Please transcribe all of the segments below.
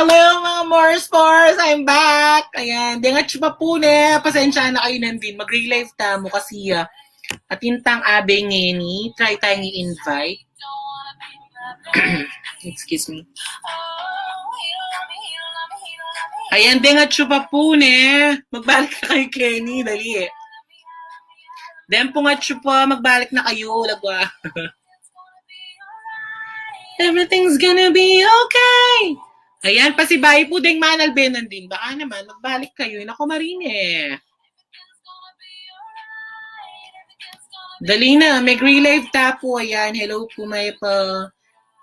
hello mga more sports! I'm back! Ayan, dengat pa po ne. Pasensya na kayo nandin. Mag-relive ta mo kasi atintang abe ngeni. Try tayong i-invite. Excuse me. Ayan, dengat pa po ne. Magbalik na kay Kenny. Dali eh. Den po nga pa, magbalik na kayo. Lagwa. Everything's gonna be okay! Ayan, pasibay po ding Manal Benan din. Baka naman, magbalik kayo. Nako, Marine. Dali na, mag-relive ta po. Ayan, hello po, may pa.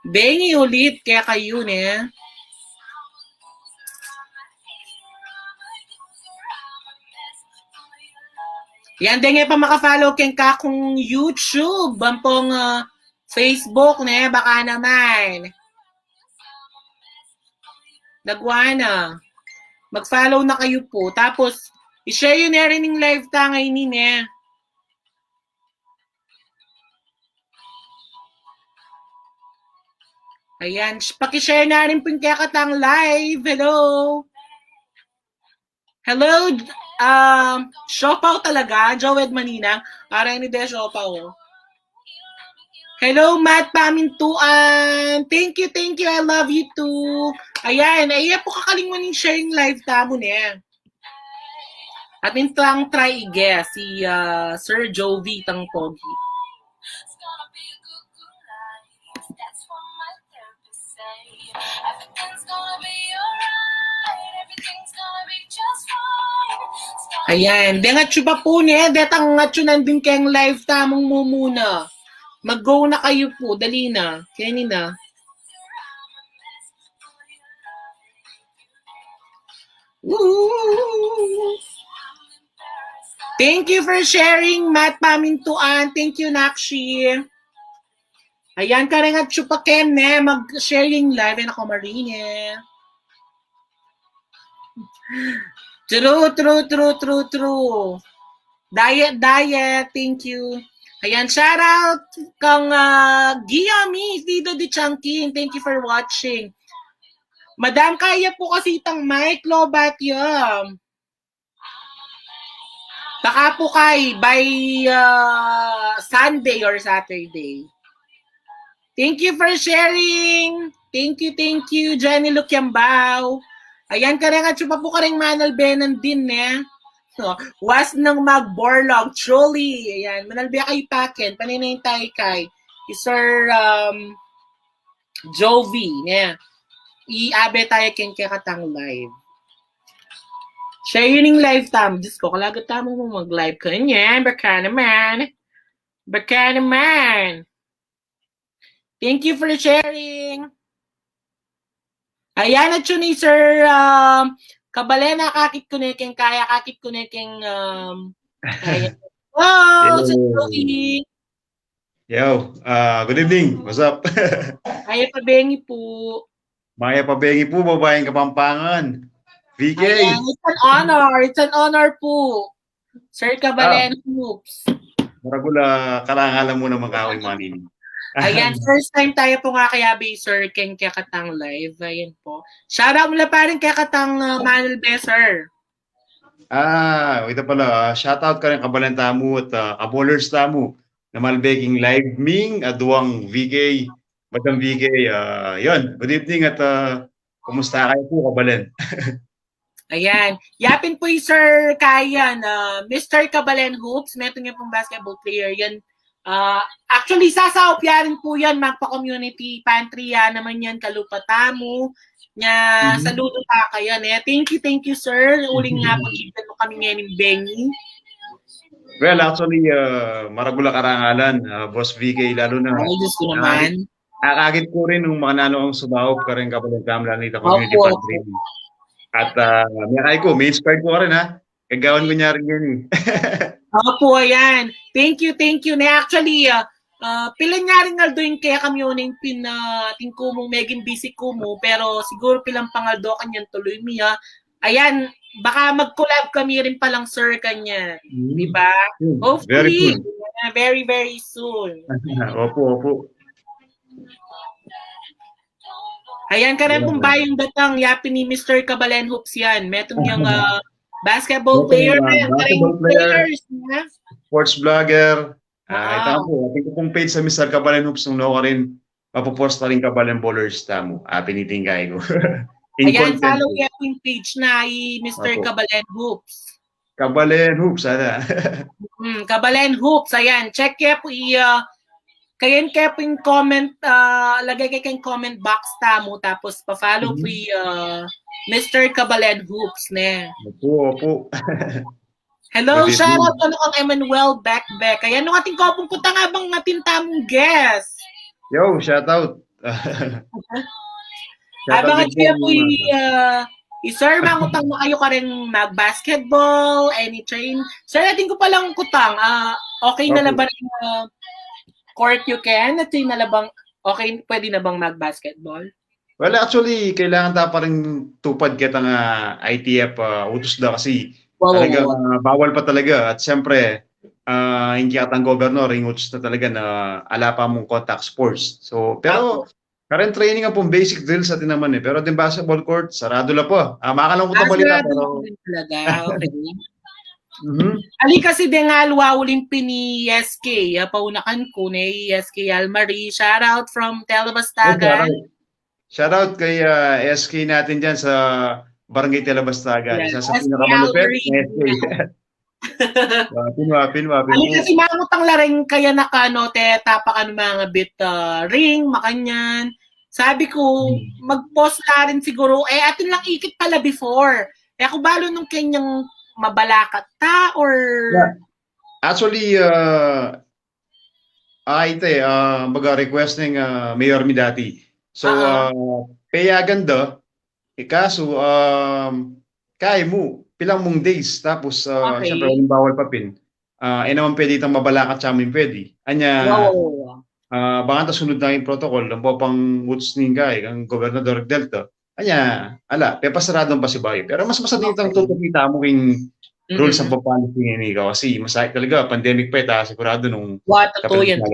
Bengi ulit, kaya kayo, ne. Yan, dengi pa makafollow keng kakong YouTube. Bampong Facebook, ne. Baka naman. Nagwana. Mag-follow na kayo po. Tapos, i-share yun na rin yung live ta ngayon eh. Ayan. Paki-share na rin po yung kakatang live. Hello. Hello. Siopaw talaga. Joed Manina. Para hindi de siopaw. Hello, Matt Pamintuan. Thank you. I love you too. Ayan, ayan po kakalingon yung sharing live tamo niya. At intang try i-guess si Sir Jovi tang pogi. Ayan, dengat ba po niya? Detang nga nandun kayong live tamong mumuna. Mag-go na kayo po. Dali na. Kenny na. Woo! Thank you for sharing, Matt Pamintuan. Thank you, Nakshi. Ayan, karengat chupa Ken, ne. Mag-sharing live. Ayan ako, Marine. True. Diet. Thank you. Ayan, shout out kang Giyami, Dito Di Changking. Thank you for watching. Madam, kaya po kasi itang mic, Lobat yun. Baka po kay by Sunday or Saturday. Thank you for sharing. Thank you, Jenny Lukyambao. Ayan, karengat pa po karing Manal Benan din, eh. So, was nang mag-borlog, truly. Ayan, manalbiya kayo pakin. Paninay tayo kay Sir Jovi. Yeah. I-abe tayo ken kakatang live. Share yun yung live tam. Diyos ko, kalagot tamo mo mag-live ka niyan. Baka naman. Thank you for sharing. Ayan at yun ni Sir Kabalena, kakit ko na keng kaya, kakit ko na keng kaya. Wow! Sir Jovi. Yo, good evening. What's up? Maya Pabengi po. Maya Pabengi po, babaeng Kapampangan. VK. Ayan, it's an honor po. Sir Kabalena, oops. Maragula, karangalan mo naman kaoy manin. Ayan, first time tayo po nga kaya Sir Ken Kakatang live. Ayan po. Shoutout mula pa rin Kakatang Manal Beser. Ito pala, shoutout ka rin kabalan tamo at kabolers tamo na malbeking live ming aduang VK, Madam VK. Yun, good evening at kumusta kayo po kabalan? Ayan. Yapin po yung Sir Kayan, Mr. Kabalen Hoops. Meron niya pong basketball player. Yan. Actually, sasaop yan po yan. Magpa-community pantry yan naman yan. Kalupatamu. Nya, saludo pa kayo. Thank you, sir. Uling nga pag-ibig mo kami ngayon ng Bengi. Well, actually, maragula karangalan, Boss VK, lalo na. Ay, Diyos ko naman. Nakakagit ko rin nung mga nanong sumahop ka rin kapalang kamla nito community pantry. At may ko, may inspired ko ka rin ha. Kagawan ko niya rin yun eh. Opo, ayan. Thank you. Na actually, pilan nga rin nga doon kaya kami yun yung tingko mong meging busy ko mo, pero siguro pilang pangaldo kanyan tuloy miya. Ayan, baka mag-collab kami rin palang sir kanyan. Diba? Hopefully, very, very soon. Opo. Ayan ka rin pong Ayan. bayang datang yapi ni Mr. Kabalen Hoops yan. Metong yung basketball Ito player yung na yan. Karing basketball player, players na. sports vlogger. Ito nga Oo. po, ating ko pong page sa Mr. Kabalen Hoops nung ka rin, mapopost na rin Kabalen Bowlers tamo. Pinitingkay ko. In Ayan, content follow po. yan yung page na Mr. Apo. Kabalen Hoops. Kabalen Hoops, ana. Kabalen Hoops. Ayan, check kaya po kayan kaya po yung comment, lagay kayo kayong comment box tamo, tapos pa-follow po Mr. Kabalen Hoops ne. Opo. Hello, Good shout evening. out ano kang Emmanuel Beck. Ayan, nung ating kopong punta nga bang natin tamong guest. Yo, shout out. Abangan din niyo po mga- sir, mangutang na kayo ka rin mag-basketball, any train. Sir, natin ko palang kutang, okay na Okay. na ba rin court you can? At na labang, okay, pwede na bang mag-basketball? Well, actually, kailangan ta pa rin tupad kita nga ITF utos da kasi Wow. talaga bawal pa talaga. At siyempre, hindi katang governor, yung utos na talaga na ala pa mong contact sports. So, pero current training ang pong basic drills atin naman eh. Pero din basketball court, sarado la po. Makakalungkot ang balita. Pero... talaga, okay. Mhm. Kasi din nga luwawuling pini SK, paunakan ko ni SK Almari. Shout out from Telebastagan. Shout out kay SK natin dyan sa Barangay Telebastagan. Yes, Isa sa SK pinakamalupit. Almari. Pinwapin. Kasi mamutang laring kaya nakanote, tapakan mga bit ring, makanyan. Sabi ko, mag-post na rin siguro. Atin lang ikit pala before. Ako balo nung kanyang mabalakat ta or... Yeah. Actually, baga request ng Mayor mi dati. So, payagan da, kaso, kaya mo, pilang mong days, tapos, syempre, walang bawal papin. Naman pwede itang mabalakat sa amin pwede. Anya, baka sunod na yung protocol, ang pang woods ni Guy, ang Gobernador Delta. Anya, pepasaradong pa si Bayo. Pero mas masading itang tutupita mo yung rules ang papalit ni ikaw. Kasi masakit talaga, pandemic pa sigurado nung... Totoo yan.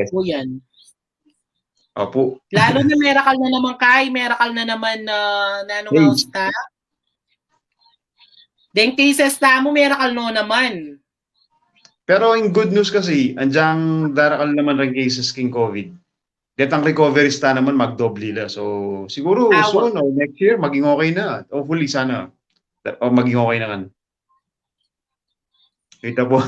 Opo. Lalo na miracle na naman miracle na naman nanong house ta. Then cases na mo, miracle no naman. Pero in good news kasi, andyang darakal naman rin cases king COVID. Detang recovery sta naman magdoble la. So, siguro soon or next year, maging okay na. Hopefully, sana. O maging okay na kan. Kita po.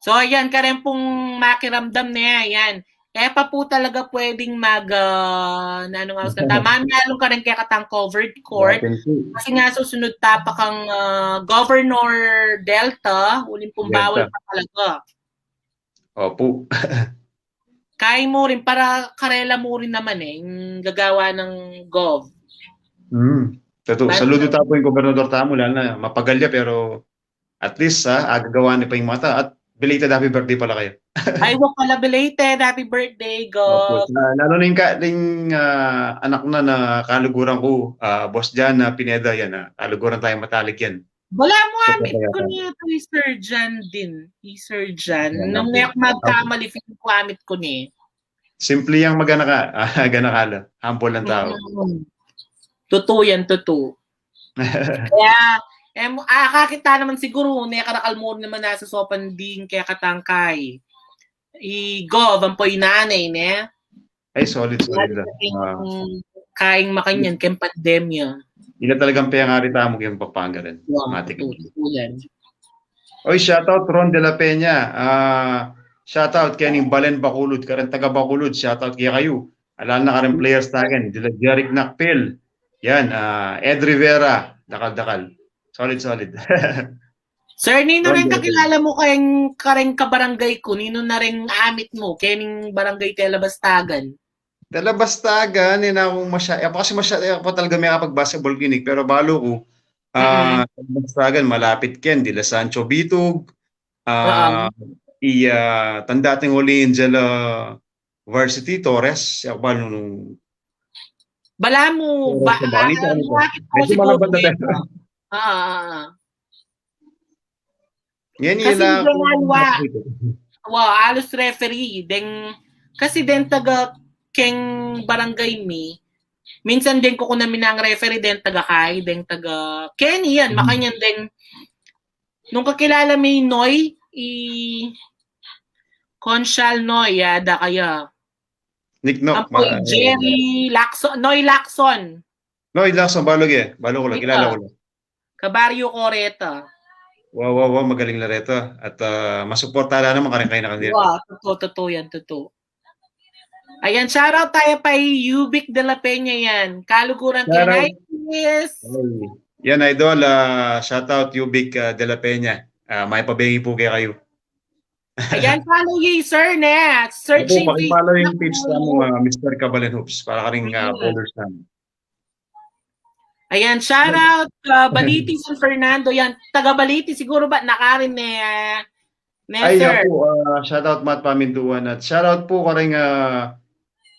So, ayan, ka rin pong makiramdam na yan. Pa po talaga pwedeng manalong ka rin kaya katang covered court. Kasi nga susunod tapa kang Governor Delta, uling pong bawal pa talaga. Opo. Kaya mo rin, para karela mo rin naman yung gagawa ng gov. Totoo. Saludo tapo yung Gobernador tamo, lalo na mapagalya pero at least agagawa niya pa yung mata. At belated happy birthday pala kayo. Ay, wag pala belated. Happy birthday, Gov. Lalo na yung anak na kaluguran ko, boss dyan na Pineda yan. Kaluguran tayong matalik yan. Wala mo amit ko niya ito, Sir Jan din. Sir Jan. Nung magkamali, feeling ko amit ko niya. Simple yung ganakala. Humble lang tao. Totoo yan, totoo. Kaya, kakita naman siguro, nakarakal mo naman nasa sopan din kaya katangkay. I-gov, ang po yung nanay, ne? Ay, solid lang. Kaing makanyan, kayong pandemya. Ila talagang piyangari tamo yung Pampanga rin. Matik. Oy, shoutout Ron de la Peña. Shoutout kay ning Balen Bacolod, karon taga Bacolod. Shoutout kay kayo. Alala na ka rin players tagan. Dila Jeric Nakpil. Yan, Ed Rivera. Dakal. Solid. Sir, nino rin kakilala mo kayong kabarangay ko? Nino na rin amit mo? Kayong barangay Telebastagan? Telebastagan, akong kasi ako talaga may kapag-basketball clinic, pero balo ko, Telebastagan, malapit ken, Dila Sancho Bitug, tanda ating Holy Angel Varsity, Torres, siya balo nung... Bala mo, bakit ko siguro yan kasi nila alos referee kasi taga keng barangay mi Minsan din ko namin ang referee din, taga-Kai, din taga Kenny yan, makanyan din. Nung kakilala may Noy, Conchal Noy, yada kaya. Nick Nock. Ampoy Jerry Lacson, Noy Lacson. Noy Lacson, balog eh. Balo ko lang, kilala ko lang. Kabaryo Coreta. Wow, magaling na reto. At masuportala naman ka rin kayo na kanila. Wow, totoo yan, totoo. Ayan, shoutout tayo pa Yubic de la Peña yan. Kaluguran kay Nice. Yan, idol. Shoutout Yubic de la Peña. May pabingi po kayo. Ayan, follow you, sir, next. Searching Opo, pakipollow yung page mo, Mr. Kabalen Hoops, para ka ring followers namin. Ayan, shoutout Baliti San Fernando. Yan, taga Baliti. Siguro ba nakarin Ay, sir? po, shoutout Matt Pamintuan. At shoutout po ka rin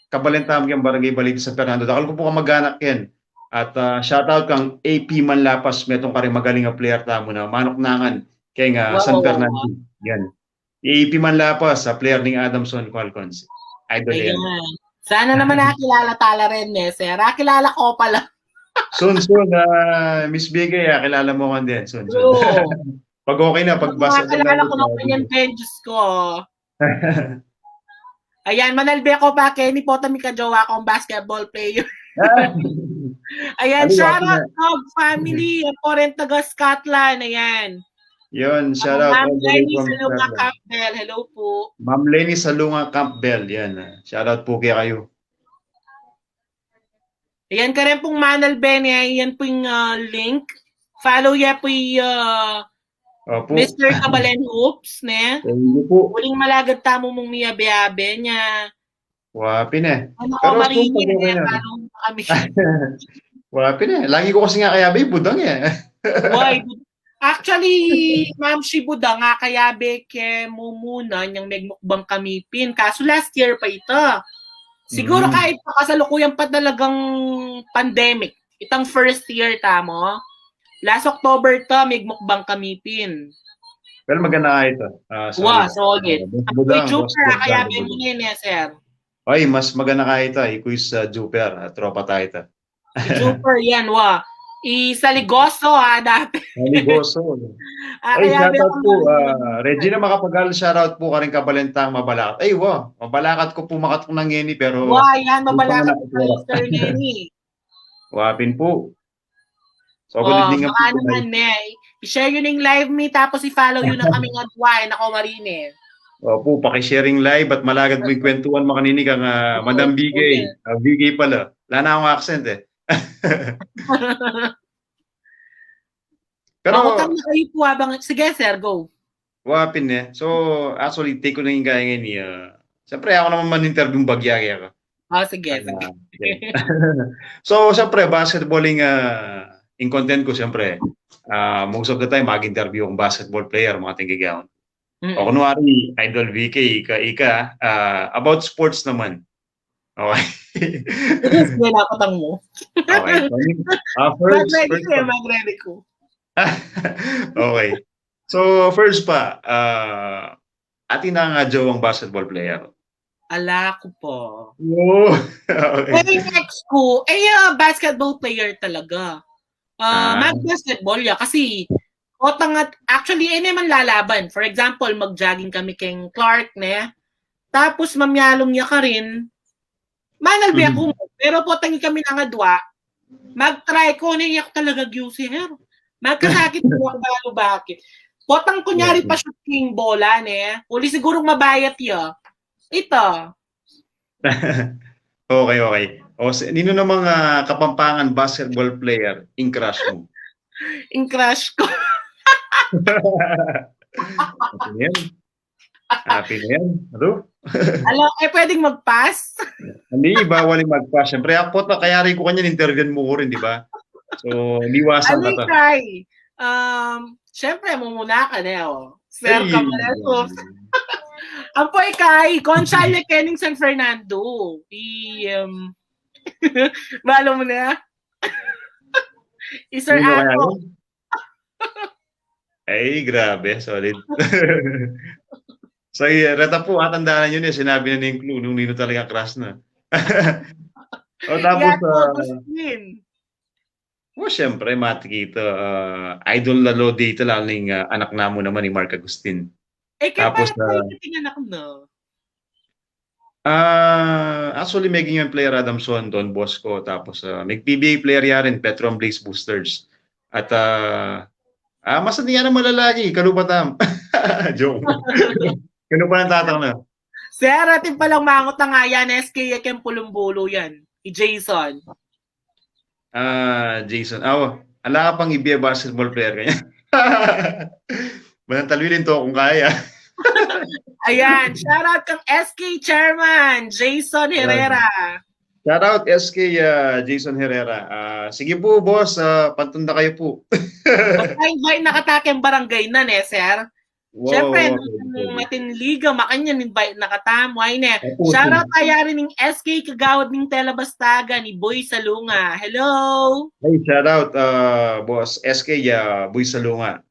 Kabalen Tamang Barangay Baliti San Fernando. Dakal ko po ka mag-anak yan. At shoutout kang AP Manlapas. Metong ka rin magaling na player tamo na manok nangan kay San Fernando. Yan. AP Manlapas, sa player ng Adamson Falcons. Idol yan. Sana naman nakilala tala rin, sir. Kilala ko pala. Soon, Miss Bigay, kilala mo ka din. Soon. Pag okay na, pagbasa. Kilala ko na po yan, Diyos ko. Ayan, manalbe ko pa, Kenny Potami kajowa akong basketball player. Ayan, shoutout Dog Family, po rin taga Scotland. Ayan. Yun, shout out Ma'am Lenny Salunga Campbell. Hello po. Ma'am Lenny Salunga Campbell. Yan. Shout out po kayo. Ayan ka rin pong Manal Bene. Yan po yung link. Follow ya po yung Mr. Kabalen Hoops. Thank you po. Uling malagad tamo mong miyabe-abe niya. Wapin eh. Ano ko maringin kami. Wapin eh. Lagi ko kasi nga kayabe, budang eh. Why? Actually, Ma'am Shibuda nga kaya beke mo muna niyang megmukbang kamipin. Kaso last year pa ito. Siguro kahit kasalukuyan pa talagang pandemic. Itang first year tamo. Last October to, megmukbang kamipin. Pero maganda ka ito. Solid. Ako'y Jupiter, kaya mo yun sir. Ay, mas maganda ka ito. Iku'y sa Jupiter. Tropa tayo ito. Jupiter yan, Saligoso dati. Saligoso. Ay, shoutout po. Regina Makapagal, shoutout po ka rin Kabalentang Mabalakat. Ay, mabalakat ko po makatok ng Ngeni, pero... Yan, mabalakat po Mr. Ngeni. Wapin po. So, good evening. Baka naman, i-share yun yung live me, tapos i-follow yun ng kaming adway na Marine. Opo, pakisharing live at malagad mo yung kwentuhan makaninig ang Madam Bigay. Bigay pala. Wala na akong accent eh. Pero utang na kayo po habang sige sir, go. Wapin eh. So actually take ko na yung gaya ngayon siyempre ako naman man-interview yung bagyagi ako. Sige. So siyempre basketballing in content ko siyempre most of the time mag-interview akong basketball player mga tinggigaon. O kunwari Idol VK ika about sports naman. Okay. Wala ko tang mo. Okay. Mag-ready ko. Okay. So, first pa, atin na nga jowang basketball player. Ala ko po. Oh, okay. Next ko, basketball player talaga. Mag-basketball ya kasi actually, naman lalaban. For example, mag-jogging kami kay Clark, tapos mamyalong niya ka rin. Manalbi ako mo. Pero po tangi kami ng adwa, mag-try ko niya talaga gyusi her. Magkasakit ko ang balo bakit. Potang kunyari pa shooting bola uli sigurong mabayat ya. Ito. Okay. O nino na mga kapampangan basketball player in crush mo? In crush ko. Happy na yan. Ano? Pwedeng mag-pass? Hindi, bawal yung mag-pass. Siyempre, ako kaya rin ko kanya interview mo ko rin, di ba? So, liwasan ka to. Siyempre, mumuna ka Sir Camaletos. Ang po ikay, Gonzalo Kenning San Fernando. Balo mo na? Sir Ato. Ay, grabe. Solid. So, reta po, tandaan nyo sinabi na yung clue nung nino talaga crush na. Tapos, Yan, Augustine. syempre, Matikito, idol na lo dito, lalo na yung anak namo naman ni Mark Agustin. Kaya Tapos, tayo titingnan ako, no? actually, may ganyan player Adamson, Don Bosco, tapos may PBA player yan rin, Petron Blaze Boosters. At mas hindi yan ang malalaki, kalupatam. Joke. Kano pa nang tatanong na? Sir, atin palang mangot na nga yan, SK Yakem Pulumbulo yan. Jason. Jason. Ala ka pang ibiya basketball player kanya. Manang talwilin to kung kaya. Ayan, shoutout kang SK Chairman, Jason Herrera. Shoutout SK Jason Herrera. Sige po, boss, pantunda kayo po. Basta invite nakataking barangay na, sir. Wow, Siyempre, matinliga, makanya invite nakatamway na. Shoutout kaya rin ng SK Kagawad ng Telebastaga ni Boy Salunga. Hello! Hey, shoutout, boss SK Boy Salunga.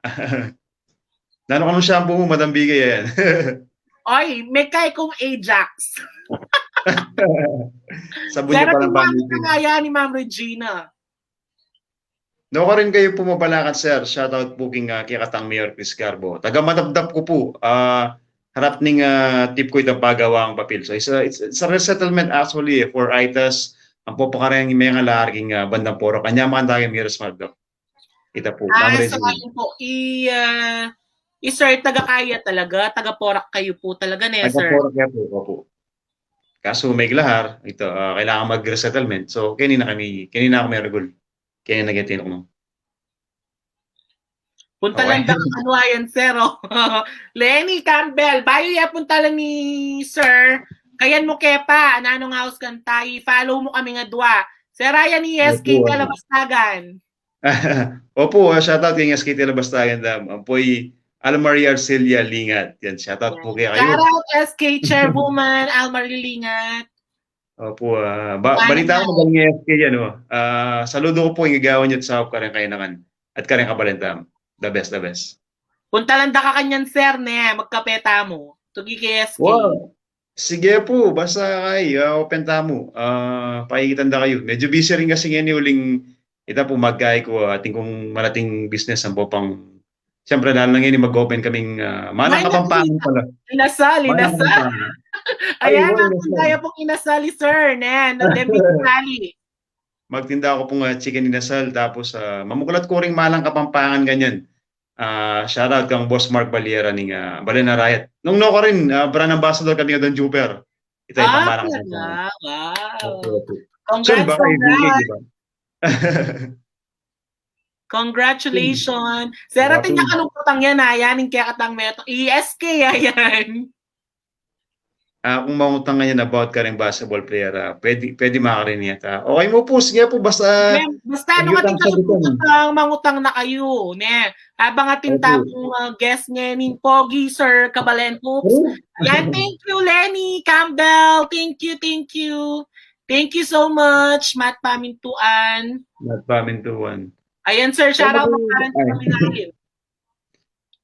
Nano ka nung shampoo mo, Madam Bigay yan. Oy, may kay kong Ajax. Sabon niya palang panit. Pero kaya ni Ma'am Regina. No ka rin kayo pumabalakan, sir. Shoutout po king Kikatang Mayor Chris Garbo. Taga madabdab ko po. Harap ning tip ko itang pagawa ang papel. So it's a resettlement actually for ITAS. Ang po pa rin may nga larging bandang poro. Kanya makandagay Miras Magdo. Ita po. So ayun po. Sir, taga-kaya talaga. Taga-porak kayo po talaga, sir. Taga-porak kaya po. Opo. Kaso may glahar. Ito, kailangan mag-resettlement. So, kanina ako may regul. Kaya nag-attend ako. Punta lang daw ano yan, sir. Lenny Campbell, bayo ya punta lang ni sir. Kayan mo kepa, anong house kan tayo. Follow mo kami nga dua. Sir Ryan ni SK Talabastagan. Opo, shoutout kay SK Talabastagan. Apoy Almarie Arcelia Lingat. Yan, shoutout po kaya kayo. Shoutout SK Chairwoman Almarie Lingat. Opo, balita ko magaling SK yan. Saludo ko po yung igawan niyo sa ka rin kainangan at ka rin kabalentam. The best, the best. Punta lang da ka kanyan, sir, magkapeta mo. Tugi kay SK. Wow. Sige po, basta kayo, open tamo. Pakikitan da kayo. Medyo busy rin kasi ngayon uling ita po magkay ko ating kung malating business ang popang. Siyempre, dahil lang ngayon mag-open kaming manang kapampangan pala. Inasal. Ayan, kaya pong inasali, sir. Magtinda ako pong chicken inasal, tapos mamukulat ko ring malang kapampangan ganyan. Shoutout kang Boss Mark Baliera ng Balena Riot. Nung ko rin, brand ambassador kami doon, Jupiter. Ito yung pamalang kapampangan. Wow. Congrats. Congratulations. Sir, atin niya kalungkutang yan, yan, yung kaya katang meto. ESK, yan. Kung mangutang ganyan about ka rin basketball player, pwede makarinig yata. Okay mo po, sige po, basta ano ating kalungkutang mangutang na kayo. Habang ating tapong guest niya, ning Pogi, Sir Kabalen Hoops. Yan, thank you, Lenny Campbell. Thank you. Thank you so much, Matt Pamintuan. Ayan, sir, shoutout po ka rin.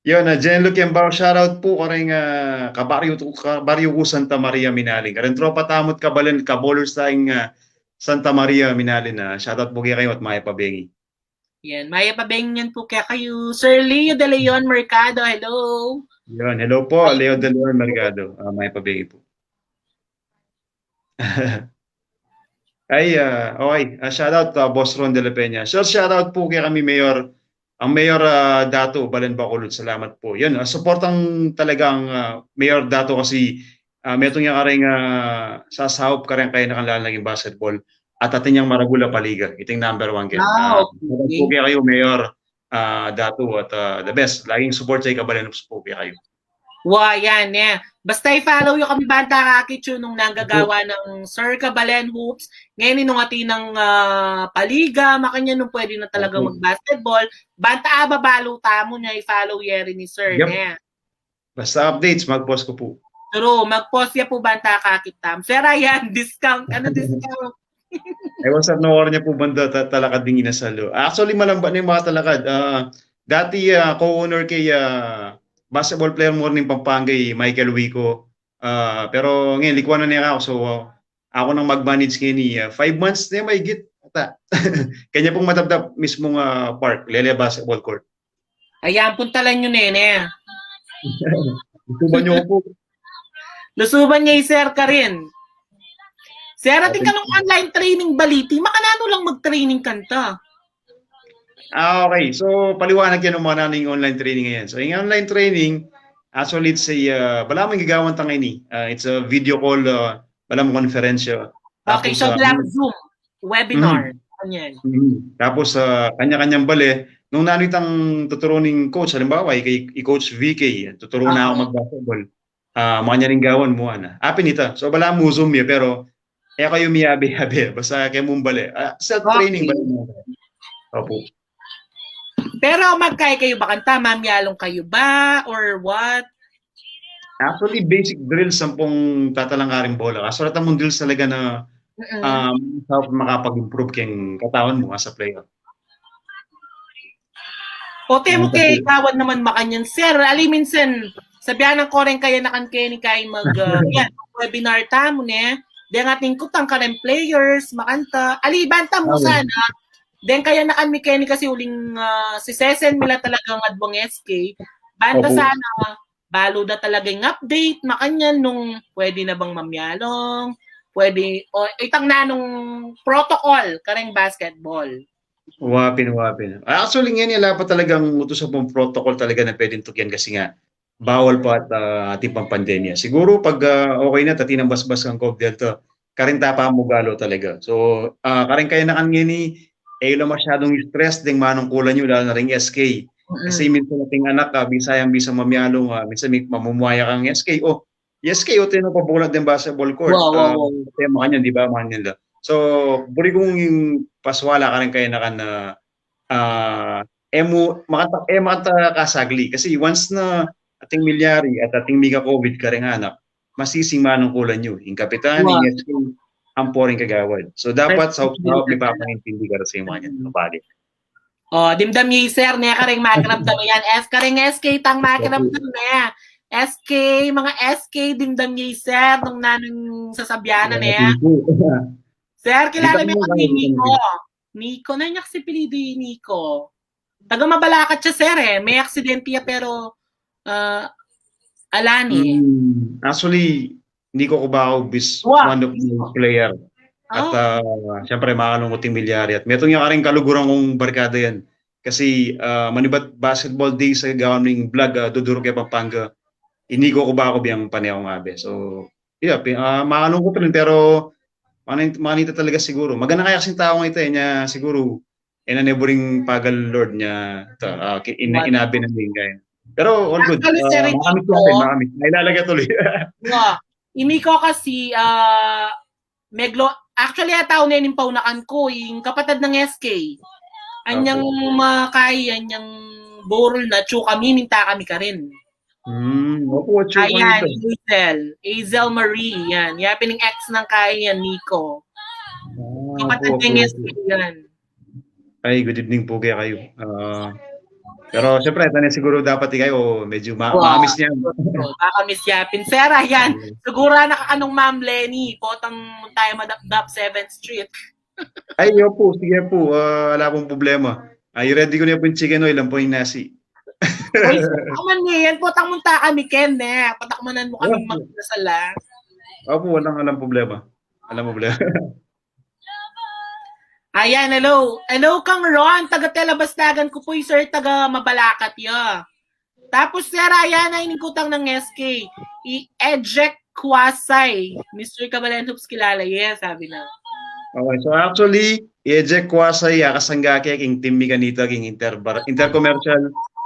Yun, Jen Luquiambao, shoutout po ka rin kabaryo ko Santa Maria Minaling. Karin tropa tamot kabalen, kabolers tayong Santa Maria Minaling. Shoutout po kayo at Maya Pabengi. Yan, Maya Pabengi yan po kaya kayo. Sir Leo De Leon Mercado, hello. Yun, hello po, Leo De Leon Mercado. Maya Pabengi po. Ay, okay. Shoutout Boss Ron de la Peña. So, shoutout po kay kami Mayor, ang Mayor Dato, Balen Bacolod. Salamat po. Yun, supportang talagang Mayor Dato kasi metong niya ka rin sasahop ka rin kayo nakalalaging basketball at atin niyang maragula paliga. Iting number 1 kayo. Okay. Po kayo, Mayor Dato at the best. Laging support sa ikabalen po kayo. Wow, yan. Basta i-follow yung kami Banta Rakichu nung nanggagawa ng Sir Kabalen Hoops. Ngayon inungati ng paliga, makanya nung pwede na talaga mag-basketball. Banta ababalo tamo niya i-follow yeri ni Sir. Yep. Basta updates, mag-post ko po. True, mag-post niya po Banta Kakitam. Sir Ryan, discount. Ano discount? Ay, what's up, no niya po banda talakad ding inasalo. Actually, malamba na yung mga talakad. Dati, co-owner kay basketball player mo rin Pampanga, Michael Wico. Pero ngayon, likuan na niya ako. So, ako nang mag-manage ngayon 5 months na may git. Kanya pong mataptap mismong park, Lele Basketball Court. Ayan, punta lang yun, nene. Gusto ba niyo po? Lusuban niya sir ka rin. Sir, ating ka ng online training baliti, makanano lang mag-training kanta. Okay. So, paliwanag yan ng mga naning online training ngayon. So, yung online training, actually, it's a, balamang gagawan tangay ni. It's a video call, balamang konferensya. Okay, so Zoom, webinar. Kanyan. Tapos, kanya-kanyang bale, nung nanitang tuturuning coach, halimbawa, i-coach VK, tuturuan na ako mag-basketball. Mga rin gawan mo, apin ita. So, bala mo Zoom yun, pero, kayo miyabi-yabi. Basta kayo mong bale. Self-training ba yun? Opo. Pero magkaya kayo ba kanta? Mamyalong kayo ba? Or what? Actually, basic drills ang pong tatalangkaring bola. Kaso lahat mong drills talaga na makapag-improve kayong katawan mo as a player. O temo kay kawan naman makanyan. Sir, aliminsan, sabihan ng koreng kaya nakan kayo ni kayo webinar tamo ne. Den ating kutang karen players, makanta. Alibanta mo sana. Den kaya nakan mi kayo ni kasi uling si Sesen mila talagang adbong SK. Banta sana, balo da talagang update, makanyan nung pwede na bang mamyalong, pwede, o itang na nung protocol, kareng basketball. Wapin. Actually, ngayon wala pa talagang utos sa pong protocol talaga na pwedeng tukyan kasi nga, bawal pa at ating pang pandemya. Siguro pag okay na, tatinang basbas kang COVID delta, karing tapa mo galo talaga. So, karing kaya na ngayon ni, lang masyadong stress ding manungkulan nyo, lalo na ring SK. Kasi minsan nating anak, bisayang mamyalong, minsan may mamumuaya kang SK. SK, tino pa bulat din basketball court. Tema kanyan, di ba? Mga nila. So, buri kong yung paswala ka rin kayo na makata kasagli. Kasi once na ating milyari at ating mega COVID ka rin anak, masising manungkulan nyo. Yung kapitan, yung SK, ang poring kagawad. So, dapat sa may papangintindi ka rin sa mga yan. Kapali. Dimdam yi sir, niya ka rin makiramdam yan. Karing SK tang makiramdam na. SK, mga SK, dimdam yi sir, nung nanong sasabyanan niya. Sir, kilala mo yung Nico. Nico, na niya kasi pilido yung Nico. Taga Mabalacat siya sir may aksidente niya pero alani. Actually, hindi ko ba ako one of the player. At siyempre makalungkot yung milyari. At meron nga rin kaluguran kong barkada yan. Kasi manibat basketball day sa gawin ng vlog, Duduro kay Pampanga, hindi ko ba ako biyang panayong abe. So, yeah, makalungkot rin. Pero, manita talaga siguro. Maganda kaya kasing tao ito niya siguro, neighboring pagal lord niya, inabi ng lingay. Pero, all good. Makamit. Nailalaga tuloy. Imiko kasi, actually, tao na yung paunakan ko, yung kapatid ng SK. Anyang makaya, anyang borol na, kami, minta kami ka rin. Ayan, Hazel Marie, yan. Yapin ng ex ng kaya yan, Nico. Kapatid ng SK yan. Ay, good evening po kayo. Pero syempre, ito na siguro dapat kayo medyo makamis niya. Makamis yapin. Sir, ayan. Siguro nakakanong Ma'am Lenny. Potang tayo madap 7th Street. Ay, po. Sige po. Wala pong problema. Ay, ready ko na po yung chicken oil. Lang po yung nasi. Uy, patakman niya yan. Potang munta kami, Ken. Patakmanan mo kaming magdasala. Opo, walang problema. Alam mo problema. Ayan, hello. Hello kang Ron, taga Telabastagan ko po, sir, taga Mabalacat ya. Tapos sir, ayan, iningkutang ng SK. I-eject Kwasay. Mr. Kabalen Hoops kilala, yes, sabi na. Okay, so actually, i-eject Kwasay, kasanggake, king team Miganita, king intercommercial,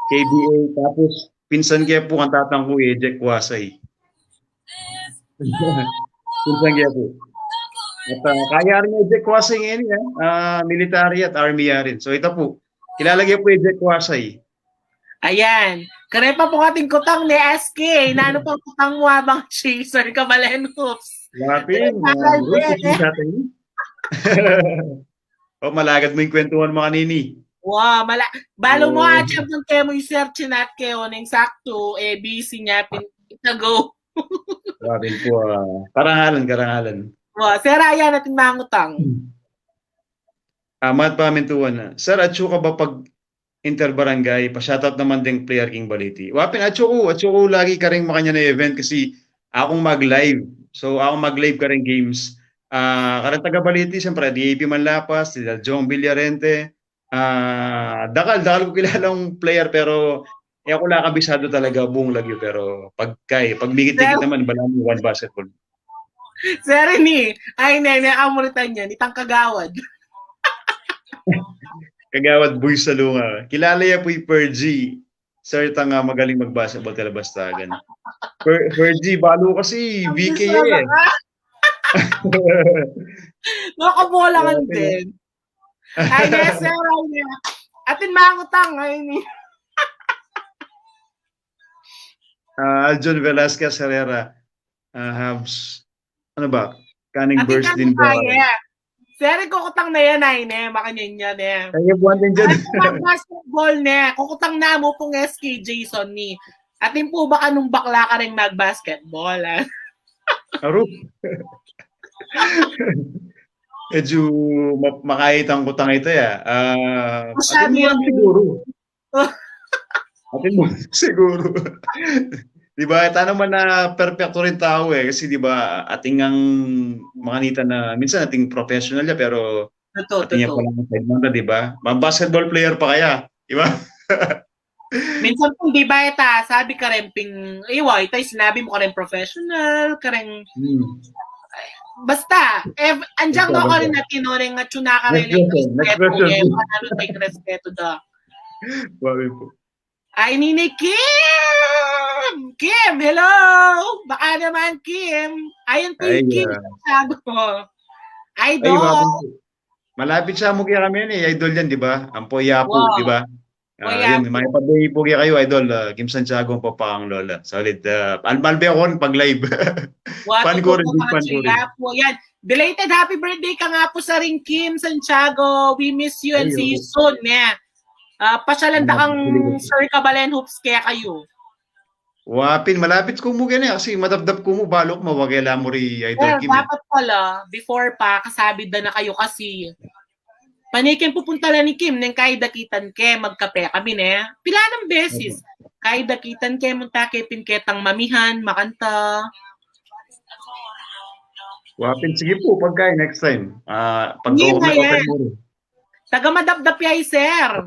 KBA, tapos pinsan kaya po ang tatang ko, i-eject Kwasay. Pinsan kaya po. At kaya rin Ejek Kwasay ngayon military at army rin. So ito po, kilalagay po Ejek Kwasay. Ayan. Karepa po ating kutang ni SK. Nano pang kutang mo habang chaser Kabalen Hoops. Lapin. Malagad mo yung kwentuhan mga nini. Wow, balo mo atya ng kemo yung search nat kayo ng sakto, busy niya, itago. Lapin po, karangalan. Sir Ryan at mangutang. Amat pamintuan na. Sir, atso ka ba pag interbarangay? Pa-shoutout naman din player King Baliti. Wapin, atso ko lagi ka rin makanya na event kasi akong mag-live. So, akong mag-live ka rin games. Karang taga Baliti, siyempre, DAP Manlapas, sila Jong Villarente. Dakal ko kilalang player pero ako lang kabisado talaga buong lagyo pero pag mikit-tikit naman bala mo one basketball. Sir ni, ay nene, amuritan niya, itang kagawad. Kagawad boy sa lunga. Kilala ya po yung Pergy. Sir, tanga magaling mag-basketball tala bastagan. Pergy, balo kasi VK eh. Nakabolangan din. Ay, yes, sir. Atin mangutang. Ay, ni. Aljon Velasquez Herrera. Habs. Ano ba? Kaning burst din ba? Sir, kukutang na yan, ay, ne. Makanyan yan, eh. Kaya buwan din dyan. Basketball, ne. Kukutang na mo pong SK Jason, ni. Atin po ba kanong bakla ka rin mag-basketball, ha? Aro. Medyo makaitang kutang ito, ya. Atin mo lang siguro. Atin mo siguro. Diba, ito naman na perfecto rin tao eh. Kasi diba, ating ang mga nita na, minsan ating professional niya, pero ating niya palang side muna, diba? Basketball player pa kaya, diba? Minsan kung diba, sabi ka rin, ito sinabi mo ka rin professional, ka rin, basta, andyan ka rin na tinuring at yun ka rin ng respeto, panalo tayo respeto da. Wabi po. Ay, Nini Kim! Kim, hello! Baka naman, Kim. Ayun po yung Kim. Sabi ko. Idol. Malapit sa mo kaya kami yan eh. Idol yan, di ba? Ang Poyapo, di ba? Yun, may pag-ipo kaya kayo, Idol. Kim Santiago ang papang lola. Solid. Almalbe ako pag live. Fan ko rin. Yan. Belated happy birthday ka nga po sa ring Kim Santiago. We miss you and see you soon. Yeah. Pasyalanda kang Sir Kabalen Hoops kaya kayo. Wapin, malapit ko mo ganyan kasi madabdab ko mo, balok mawagela mo rin Idol Kim. Dapat pala, before pa, kasabid na kayo kasi. Panikin pupunta lang ni Kim, nang kahit dakitan ke, magkape kami ne. Pila ng beses. Kahit dakitan ke, munta ke, pinketang mamihan, makanta. Wapin, sige po, pagkay next time. Pag-open mo rin. Taga madabdab yay, sir.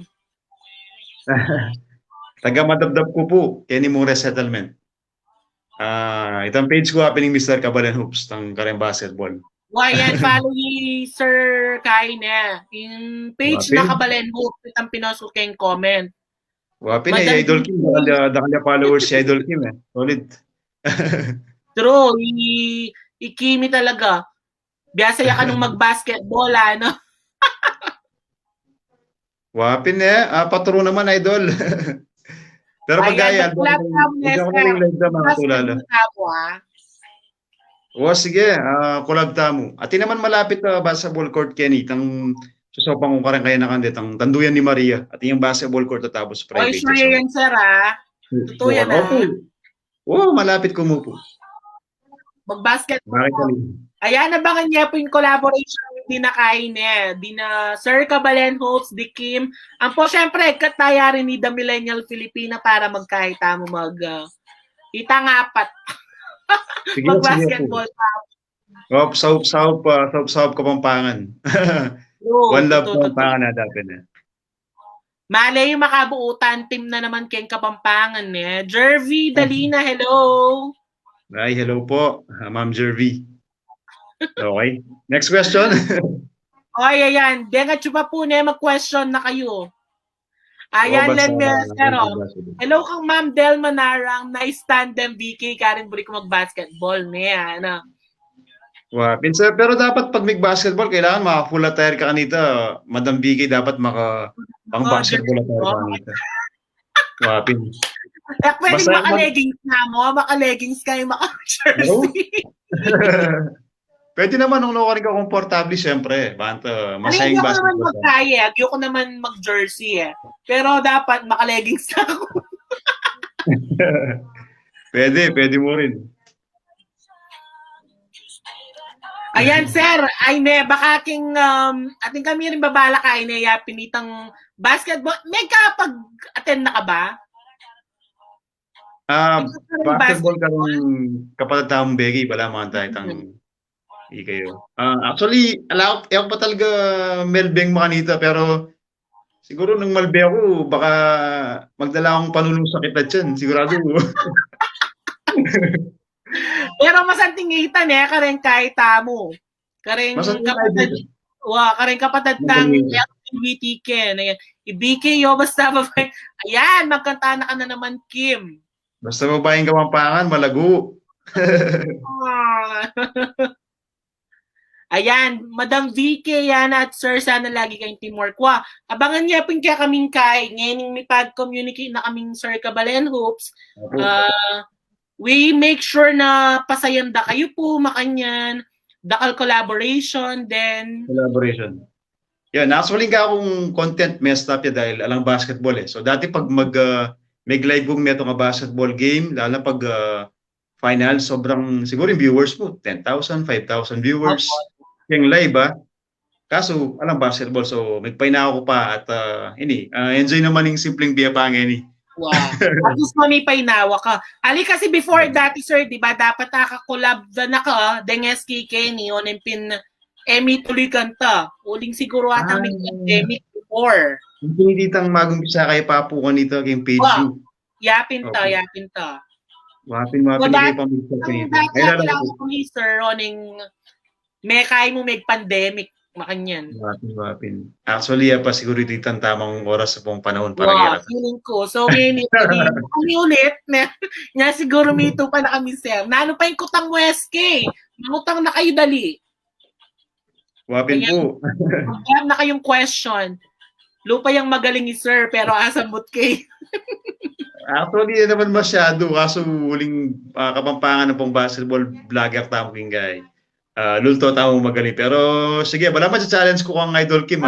Taga madabdab ko po, Kenny Mura Settlement. Itong page ko happening Mr. Kabalen Hoops ng Karen Basketball. Yan, follow ni Sir Kai na. Yung page na Kabalen Hoops, itang pinosok kayong comment. Wapin eh, Idol Kim. Dakalya followers si Idol Kim eh. Solid. True, ikimi talaga. Biyasaya ka nung mag-basketball, ano? Wapin eh, patro naman Idol. Pero pagkaya, sige, collab tamo. At naman malapit na basketball court Kenny, tang susopang kung karang kaya nakandit, ang tanduyan ni Maria, at yung basketball court tapos private. Sure yan, sir, ha? Totoo yan, ha? Malapit ko mo po. Mag-basketball. Ayan, nabangan niya po yung collaboration di na kain eh. Di na Sir Kabalen Hoops, di Kim. Ang po, syempre, kataya rin ni The Millennial Filipina para magkahita mo itang-apat. Mag-basketball pa. Saup Kapampangan. One love Kapampangan na dapat na. Malay yung makabuutan, team na naman kayong Kapampangan eh. Jervy Dalina, hello! Ay, hello po, Ma'am Jervy. Okay. Next question. Ayan. Denga chupa po na mag-question na kayo. Ayan, hello kang Ma'am Del Manarang, nice tandem BK, Karen Buri ko mag-basketball niya. Ano? Pinsa, pero dapat pag mag-basketball, kailangan maka-full attire ka kanita. Madam BK, dapat pang-basketball attire ka kanita. Wapin. Pwede maka-leggings na mo, maka-leggings kayo, maka-jersey. Pwede naman nung rin ka komportable, siyempre. Masayang basketball. Ayoko naman magkaya, ayoko naman mag-jersey eh. Pero dapat maka-leggings na ako. Pwede mo rin. Ayan, sir. Ay, ne, baka king, ating kami rin babala ka, ay, ne, ya, pinitang basketball. May kapag-attend na ka ba? Nagkakaroon Basketball karong kapatid tamong begi wala mga tayo tang kayo. Actually, ako pa talaga melbeng makanita pero siguro nung malbe ako baka magdala akong panulong sa kita dyan. Sigurado. Pero masantingitan eh, kareng kahit tamo. Kareng Masanting tayo kapatid, dito. kareng kapatid ng Masanting. LGBTQ. Ayan. I-BK yo, basta babae. Ayan, magkanta na ka na naman, Kim. Basta babaeng Kapampangan, malago. Ah. Ayan, Madam VK yan at Sir, sana lagi kayong teamwork. Abangan niya pin kaya kaming kay. Ngayon may pag-communicate na kaming Sir Kabalen Hoops. We make sure na pasayanda kayo po, makanyan. Dakal collaboration, then... Collaboration. Yan, actually ka akong content messed up ya dahil alang basketball eh. So dati pag mag-live kong meto nga basketball game, lalo pag final, sobrang, siguro yung viewers mo, 10,000, 5,000 viewers. Yung live Kaso, alang basketball, so magpaina ako pa at enjoy naman yung simpleng biya pangin. Wow. At least mamipay nawa ka. Ali kasi before dati, sir, di ba, dapat nakakolab na ka, Dengeski Kenny, on yung pin Emmy tuloy kanta. Uling siguro atang may pandemic before. Hindi tang magumpisa kay Papu kanito kayong page wow. Yapin ta. Wapin kayo pamilya kanito. Ay lalo ko ni sir, oning may kaya mo may pandemic. Makanyan. Wapin. Actually, pa siguro dito ang tamang oras sa pong panahon para feeling ko. So, ngayon kami ulit, nga siguro may ito pa na kami, sir. Nano pa yung kutang WSK? Mangutang na kayo dali. Wapin po. Ayan na kayong question. Lupa yung magaling ni sir, pero asamot kay. Actually, naman masyado. Kaso huling Kapampangan ng pong basketball vlogger tamo king guy. Lulto tamo magaling. Pero sige, wala challenge ko kang Idol Kim.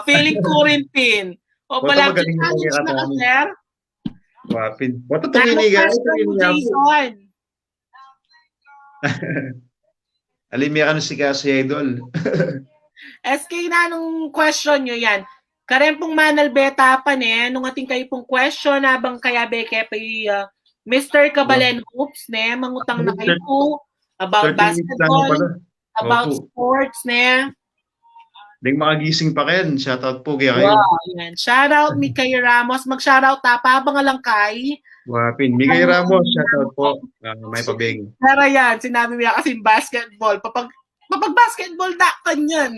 Feeling ko rin pin. O pala, challenge na ka, sir? Wapin. Wato tumini guys. Jason. Alimia ka si Idol. SK na nung question nyo yan. Karempong manal beta pa nung ating kayo pong question habang kaya beke pa Mr. Kabalen Hoops mangutang na kayo po about basketball, about sports Ding makagising pa kayo. Shoutout po kaya kayo. Wow, yan. Shoutout Mikay Ramos. Mag-shoutout pa abang lang kay. Wapin. Mikay Ramos, shoutout po. May pabing. Pero yan, sinabi mo yan kasi basketball. Papag basketball dakan yan.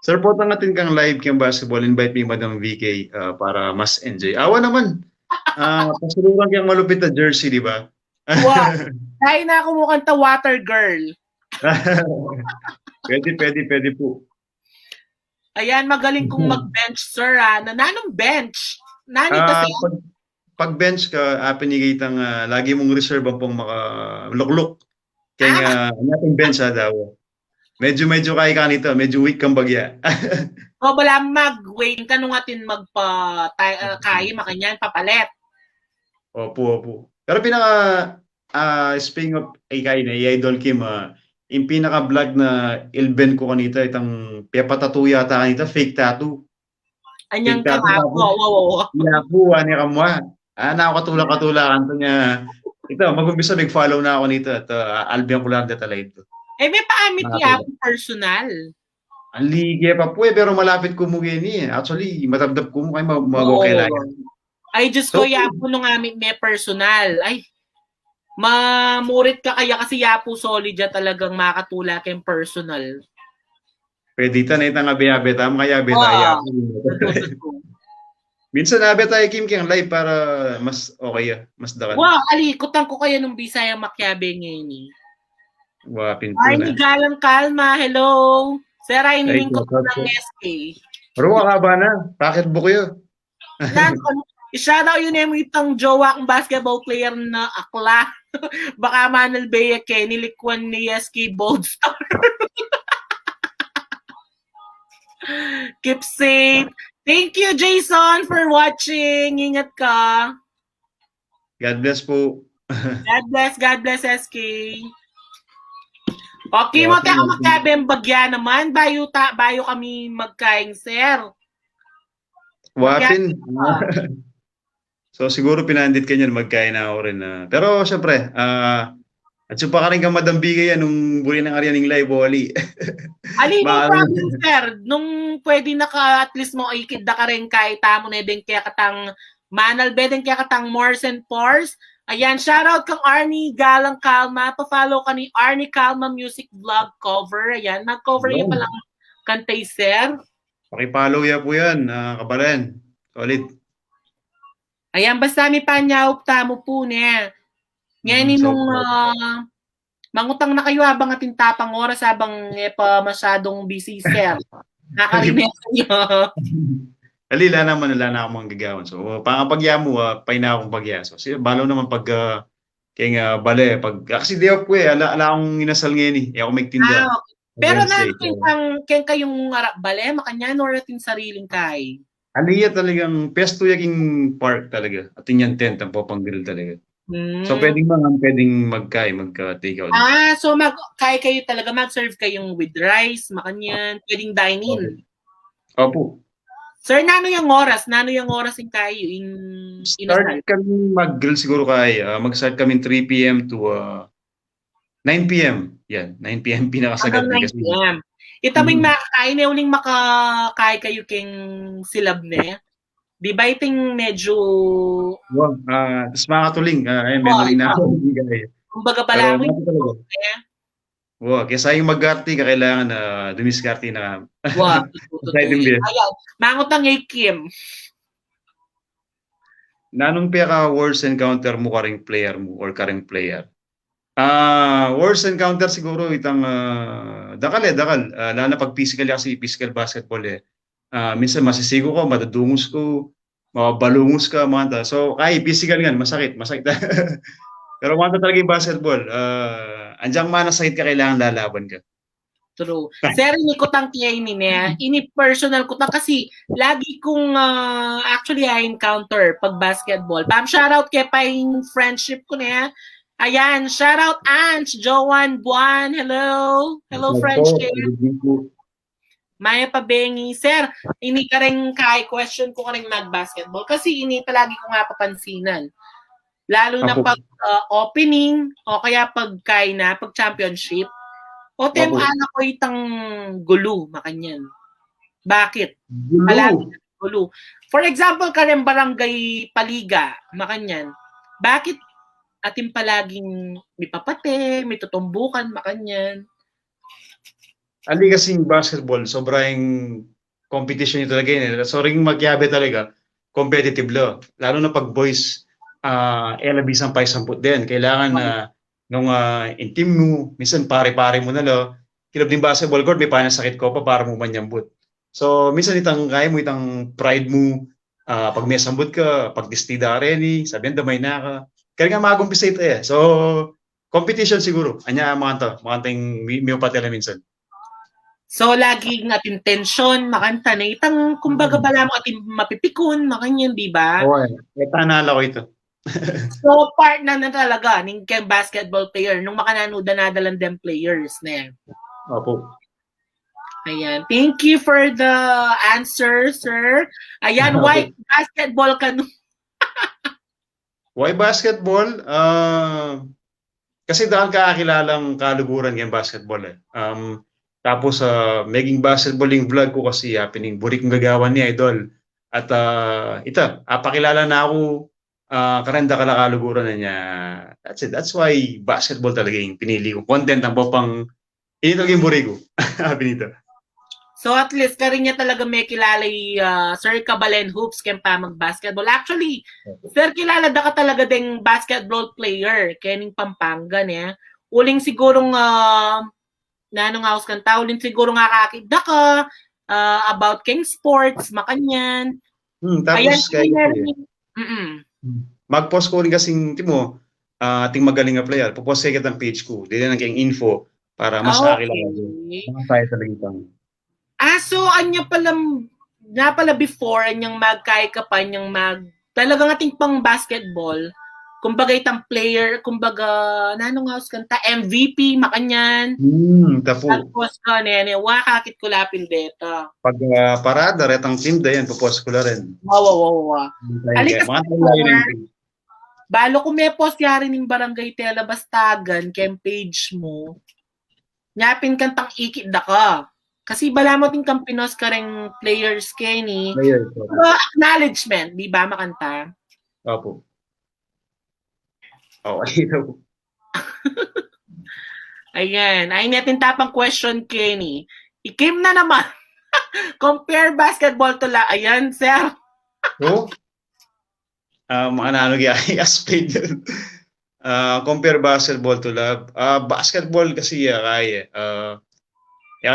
Sir, po tangatin kang live kang basketball. Invite me Madam VK para mas enjoy. Awa naman. Pasulungan kang malupit na jersey, di ba? Wow. Kaya na ako mukhang water girl. Pwede po. Ayan, magaling kong mag-bench, sir. Nanong bench? Nani kasi? Pag bench ka, pinigitang lagi mong reserve ang pong makalukluk. Kaya nating bench daw. Medyo kaya ka nito. Medyo weak kang bagya. Wala mag-wait ka nung atin kaya makanyan, papalit. Opo. Pero speaking of kay na Idol Kim, yung pinaka-vlog na ilben ko kanita, itang pepatattoo yata kanita, fake tattoo. Anyang ka nga po. Yapo, ani ka mo. Nakakatula-katula kanto niya. Ito, mag-umpisa, follow na ako nito. At albiyan ko lang data live to. May paamit niya po personal. Ang ligya pa po pero malapit ko mo gini. Actually, matabdab ko mo kayo mabokela. Ay, Diyos ko, yapo nung aming may personal. Ay, mamurit ka kaya kasi yapo solid ya talagang makatula kayong personal. Pwede ito na itang abe-abe tama kaya abe-abe. Minsan abe-abe Kim kayang live para mas okay mas dakan. Wow, alikutan ko kayo nung Bisaya Makyabe ngayon. Wapin po na. Ay, Galang Kalma, hello. Sir, iniling ko ng SK. Pero ka ba na? Bakit buko yun? I-shoutout yun yung itang jowa kong basketball player na akla. Baka Manal Bea Kenny Likwan ni SK Boldstar. Keep safe. Thank you, Jason, for watching. Ingat ka. God bless po. God bless, SK. Okay mo, tayo magkabeng bagya naman. Bayo kami magkaing, sir. Wapin. So siguro pinandit ka niyan, magkain na ako rin. Pero syempre, at so pa ka rin kang madambigay yan nung buli ng Arianing Live, Wally. No problem, sir. Nung pwede at least mo ikid ka rin kahit tamo na din kaya katang manal bedeng kaya katang Morse and Pores. Ayan, shoutout kang Arnie Galang Kalma. Pa-follow ka ni Arnie Kalma Music Vlog Cover. Ayan, mag-cover niya palang kantay, sir. Pakipollow ya po yan, Kabalen. Solid. Ayan, basta may panyaw tamo po niya. Ngayon nung mangutang na kayo habang ating tapang oras habang pa masyadong busy, sir. Nakarinig niyo. Wala na akong mga gagawan. So, pangapagya mo, paina akong pagya. So, balo naman pag kaya bale, kasi day off ko ala akong inasal ngayon eh. Ako magtinda. Okay. Pero kaya kayong bale, makanya or ating sariling kay? Aliya talagang pesto yaking park talaga. At yan tent ang papanggil talaga. So pwedeng magka-take out. So kaya kayo talaga mag-serve kayong with rice, makanyan, pwedeng dine-in. Opo. Sir, nano yung oras in kayo start kami mag-grill siguro mag-start kami 3 p.m. to 9 p.m. Yan, 9 p.m. pinakasagat kasi. 9 p.m. Ito mo yung makakain na uling makakain kayo king silab na. Di ba iting medyo... tapos makatuling. Memory na ako. Kumbaga pala mo kesa yung mag-garty, kailangan dumiskarte na. Ayan, mangutang yung Kim. Nanong piyaka worst encounter mo karing player mo or karing player? Worst encounter siguro itang dakal. Lalo na pag physical kasi physical basketball minsan masisigo ko, madudungos ko, mabalungos ka, mga so physical nga, masakit. Pero mga talaga yung basketball, andiyan manasakit ka, kailangan lalaban ka. True. Sir, ini ko tang kaya ini personal ko tang kasi lagi kong actually I encounter pag basketball. Pam, shoutout kay paing friendship ko na. Ayan, shoutout Ange, Joanne Buan, hello friendship. Maya Pabengi, sir, ini ka rin question ko ka rin mag-basketball kasi ini palagi ko nga papansinan. Lalo na pag opening o kaya pag championship. O temo anak ko itang gulo, makanyan. Bakit? Palagi gulo. For example, kareng barangay paliga, makanyan. Bakit ating palaging may papate, may tutumbukan, makanyan? Ali kasing basketball, sobrang competition ito talaga yun. So ring magyabe talaga, competitive lalo na pag boys, elabisang pa isamput din. Kailangan nung in-team mo, minsan pare-pare mo na kilab din basketball court, may panasakit ko pa para mo manyambut. So, minsan kaya mo itang pride mo, pag may sambut ka, pag distida areni, sabihan damay na ka. Kaya nga mag-umpisa ito So, competition siguro. Anya mga tayong may patela minsan. So, laging ating tension, makanta na itang, kumbaga bala mo ating mapipikon, makanyan, di ba? Oo, tanala ko ito. So, part na talaga ng basketball player nung makananood na nadalang them players na. Opo. Ayan. Thank you for the answer, sir. Ayan, why basketball ka nung? Why basketball? Kasi dahil kakilalang kaluguran yung basketball tapos maging basketballing vlog ko kasi happening burik kong gagawan ni Idol. At pakilala na ako karanda kalakaluguran na niya. That's it. That's why basketball talaga yung pinili ko. Content ang pang ini talaga yung buri ko. Binito. So at least ka rin niya talaga may kilala Sir Kabalen Hoops kaya pa mag-basketball. Actually, sir, kilala da ka talaga ding basketball player kening Pampanga niya. Uling sigurong nanong house kanta, uling siguro nga kakida ka about King Sports, makanyan. Tapos mag-post ko rin kasing timo ating magaling na player. Popost kayo kitang page ko. Dili na kayong info para mas kakilala. Mga tayo talaga itang. So anya pala before anyang magkay ka pa anyang talagang ating pang basketball kumbaga itang player, kumbaga, nanong house kanta, MVP, makanyan. Tapo. Tapos ka, nene, wakakit ko lapin deta. Pag parada, retang team, dayan, pupos ko la rin. Wow. Alika Mga sa talayo na yung team. balo kung may post yari ng barangay Tela Bastagan, kem page mo, nyapin kantang ikit da ka. Kasi bala mo ting kampinos ka rin players Kenny. Acknowledgement, di ba makanta? Opo. Okay daw. Ayan. Ay natin tapang question, Kenny. Ikim na naman. Compare basketball to la. Ayan, sir. So, ano aspect yun. Compare basketball to love. Basketball kasi kaya.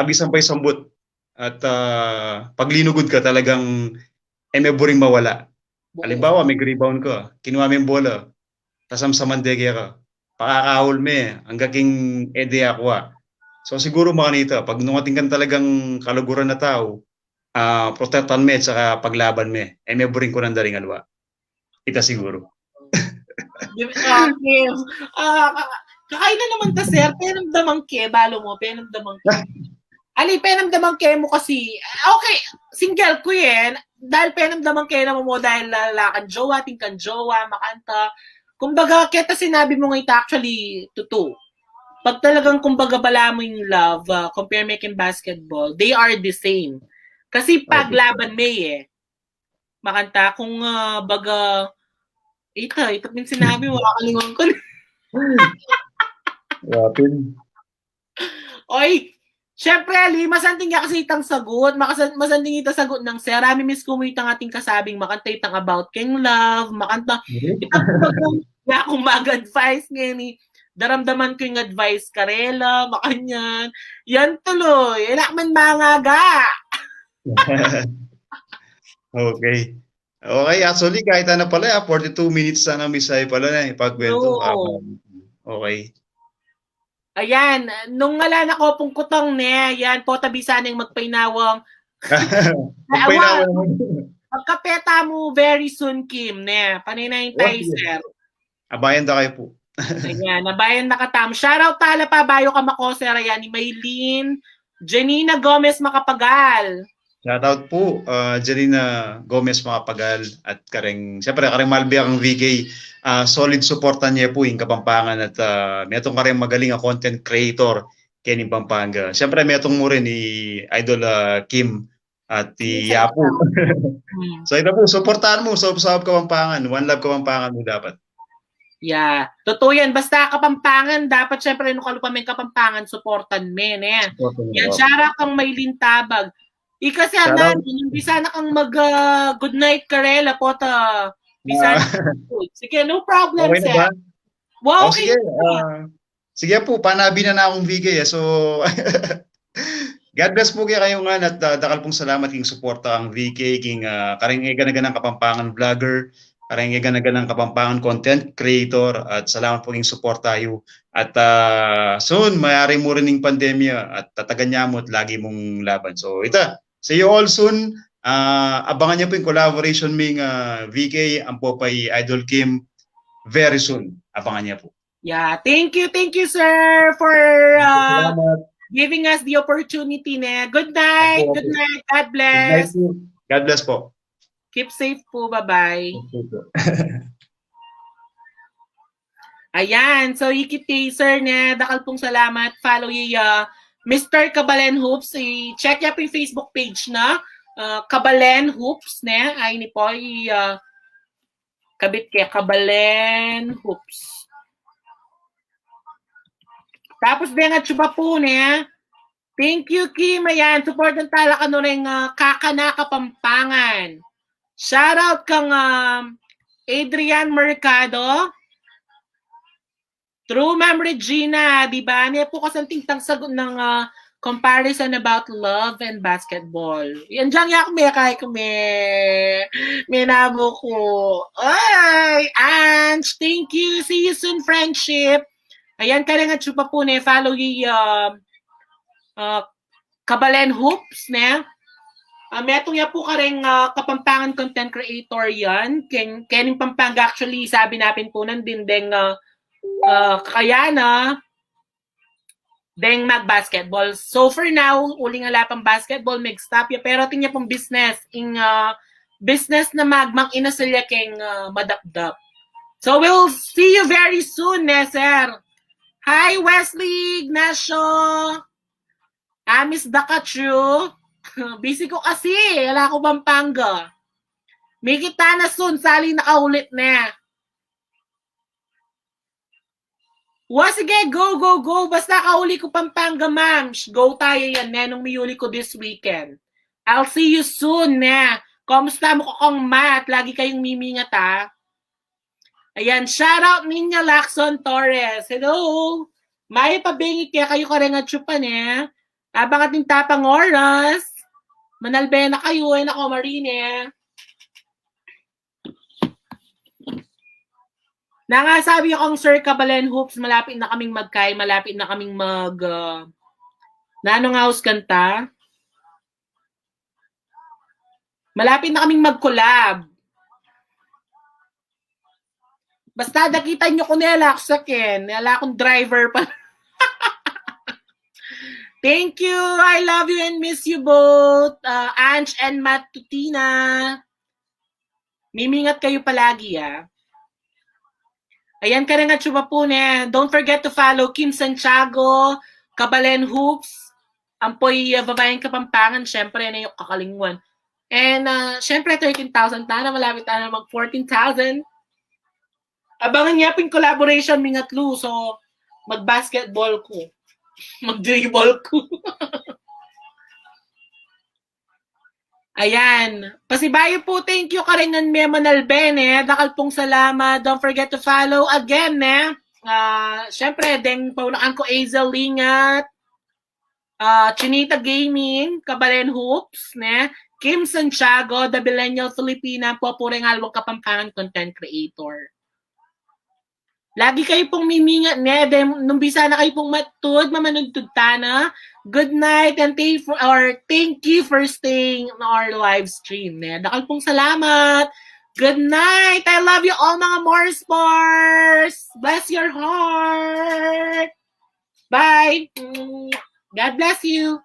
Bisan pa isambot. At pag linugod ka talagang may boring mawala. Halimbawa, may rebound ka. Kinuha mo yung bola. Tasamsaman dege ka. Pakakahol me. Hanggang king ede aqua. So siguro makanita. Pag nungating kan talagang kaluguran na tao, protektan me at saka paglaban me. May boring ko ng daring alwa. Ita siguro. Okay. Kakain na naman ta, sir. Penamdamang ke. Balo mo. Penamdamang ke. Ali, penamdamang ke mo kasi. Okay. Single ko yan. Dahil penamdamang ke naman mo dahil lalakan jowa, tingkan jowa, makanta. Kumbaga, kita sinabi mo nga ito actually totoo. Pag talagang kumbaga bala mo yung love, compare making basketball, they are the same. Kasi paglaban may makanta, kung baga, ito yung sinabi mo, kakalingon ko. Wapin. Oy, syempre, Ali, masanting nga kasi itang sagot. Masanting itang sagot ng sir. Rami miss ko mo itang ating kasabing makanta itang about king love, makanta. Itang kung mag-advise nga ni, daramdaman ko yung advice, Karela, makanyan. Yan tuloy. Ilakman mga ga. Okay. Okay, actually, kahit ano pala, 42 minutes na misay pala na ipagkwento. Okay. Ayan, nung ngala na ko pong kutong ne, yan po tabi sanang magpainawang. Magkapeta mo very soon, Kim, ne. Paninayin tayo, sir. Abayan na kayo po. Ayan, nabayan na katam. Shoutout tala pa, bayo ka mako, sir. Ayan, ni Maylene, Janina Gomez Makapagal. Shoutout po, Janina Gomez Makapagal at siyempre kareng Malbi ang VK. Solid supportan niya po yung Kapampangan at metong kareng magaling ang content creator Kenny Pampanga. Siyempre metong mo rin ni Idol Kim at Yapu. So ito po, supportahan mo sa Kapampangan. One love Kapampangan mo dapat. Yeah. Totoo yan. Basta Kapampangan, dapat syempre nung kalupamin Kapampangan, supportan men. Yan, syara kang may lintabag. Ika siya na, bisa na kang good night, Karela, po ta. Bisa na. Sige, no problem, okay sir. Wow, okay. Sige po, panabi na akong VK. So, God bless po kayo nga at dakal pong salamat king suporta ang VK, king karing ganaganang Kapampangan vlogger, karing ganaganang Kapampangan content creator at salamat po king support tayo. At soon, mayari mo rin ng pandemya at tatagan niya mo at lagi mong laban. So, see you all soon. Abangan niyo po yung collaboration ming VK, ang Popay Idol Kim very soon. Abangan niya po. Yeah, thank you, sir, for giving us the opportunity. Good night. Good night. God bless. Good night. God bless po. Keep safe po. Bye-bye. Ayan. So, ikiti, sir, dakal pong salamat. Follow yung Mr. Kabalen Hoops. I-check niya po yung Facebook page na. Kabalen Hoops. Ay ni po. Kabit kaya Kabalen Hoops. Tapos din at suba po thank you, Kim. Ayan, support ng tala ka nun rin Kakana Kapampangan. Shoutout kang Adrian Mercado. True, Ma'am Regina. Diba? Niya po kasanting sagot ng comparison about love and basketball. Yan dyan yak may nabo ko. Ay, Ange, thank you. See you soon, friendship. Ayan, ka rin at supa po follow yung Kabalen Hoops, Metong yan po ka rin Kapampangan content creator yan. Kening Pampanga actually, sabi natin po nandin ding kakayana deng mag-basketball. So for now, uling ala pang basketball, mag-stop ya. Pero tingnan pong business. Business na magmang inasalya keng madapdap. So we'll see you very soon, sir. Hi, Wesley Ignacio. Miss Dakachu. Busy ko kasi. Wala ko Pampanga. May kita na soon. Sali nakaulit na. Sige, go. Basta kauli ko Pampanga, ma'am. Go tayo yan, nung may uli ko this weekend. I'll see you soon, Kamusta mo kong Matt? Lagi kayong mimingat, Ayan, shoutout ninyo, Lacson Torres. Hello. May pabingit kaya kayo karengat chupan, Abang ating tapang oras. Manalbe na kayo, nako Marine. Nangasabi akong Sir Kabalen Hoops, malapit na kaming magkay, malapit na kaming Nanong house kanta? Malapit na kaming mag-collab. Basta nakita nyo ko nila ako sa kin. Nila akong driver pa. Thank you. I love you and miss you both. Ange and Matutina. Mimingat kayo palagi, Ayan ka rin nga chupa po Don't forget to follow Kim Santiago, Kabalen Hoops, Ampoy Babayang Kapampangan, syempre na yung kakalingwan. And syempre 13,000 na malapit na mag 14,000. Abangan niya po yung collaboration mingat Lu. So, mag-basketball ko. Mag-dribble ko. Ayan. Pasibayo po, thank you karingan Memo Nalben, Dakal pong salamat. Don't forget to follow again, syempre, deng paunakan ko Azel Lingat, Chinita Gaming, Kabalen Hoops, Kim Santiago, The Millennial Filipina, po pureng halwang Kapampangan content creator. Lagi kayo pong mimingat, nung bisa na kayo pong matud, mamanugtod na. Good night and thank you for staying on our live stream. Dakal pong salamat. Good night. I love you all mga more spars. Bless your heart. Bye. God bless you.